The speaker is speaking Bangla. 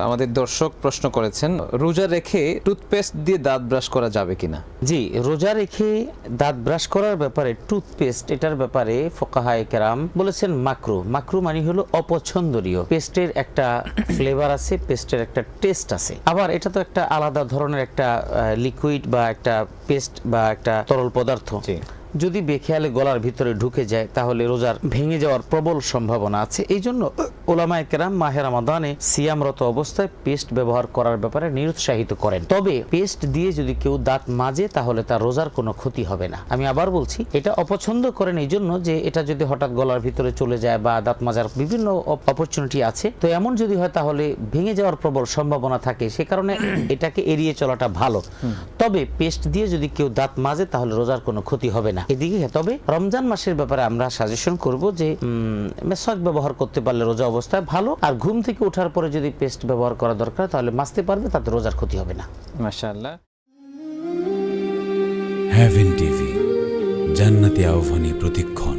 আমাদের দর্শক প্রশ্ন করেছেন, রোজা রেখে টুথপেস্ট দিয়ে দাঁত ব্রাশ করা যাবে কিনা? জি, রোজা রেখে দাঁত ব্রাশ করার ব্যাপারে টুথপেস্ট এটার ব্যাপারে ফুকাহায়ে কেরাম বলেছেন মাকরু। মাকরু মানে হলো অপছন্দনীয়। পেস্টের একটা ফ্লেভার আছে, পেস্টের একটা টেস্ট আছে, আবার এটা তো একটা আলাদা ধরনের একটা লিকুইড বা একটা পেস্ট বা একটা তরল পদার্থ। যদি বেখেয়ালে গলার ভিতরে ঢুকে যায় তাহলে রোজার ভেঙে যাওয়ার প্রবল সম্ভাবনা আছে। এই জন্য উলামায়ে কেরাম মাহে রমাদানে সিয়ামরত অবস্থায় পেস্ট ব্যবহার করার ব্যাপারে নিরুৎসাহিত করেন। তবে পেস্ট দিয়ে যদি কেউ দাঁত মাজে তাহলে তার রোজার কোনো ক্ষতি হবে না। আমি আবার বলছি, এটা অপছন্দ করেন এই জন্য যে এটা যদি হঠাৎ গলার ভিতরে চলে যায় বা দাঁত মাজার বিভিন্ন অপরচুনিটি আছে, তো এমন যদি হয় তাহলে ভেঙে যাওয়ার প্রবল সম্ভাবনা থাকে, সে কারণে এটাকে এড়িয়ে চলাটা ভালো। তবে পেস্ট দিয়ে যদি কেউ দাঁত মাজে তাহলে রোজার কোনো ক্ষতি হবে না। এদিকে তবে রমজান মাসের ব্যাপারে আমরা সাজেশন করব যে মেসওয়াক ব্যবহার করতে পারলে রোজা অবস্থায় ভালো, আর ঘুম থেকে ওঠার পরে যদি পেস্ট ব্যবহার করা দরকার তাহলে মাজতে পারবে, তাতে রোজার ক্ষতি হবে না। মাশাআল্লাহ। হেভেন টিভি, জান্নাতি আহ্বানী প্রতিক্ষণ।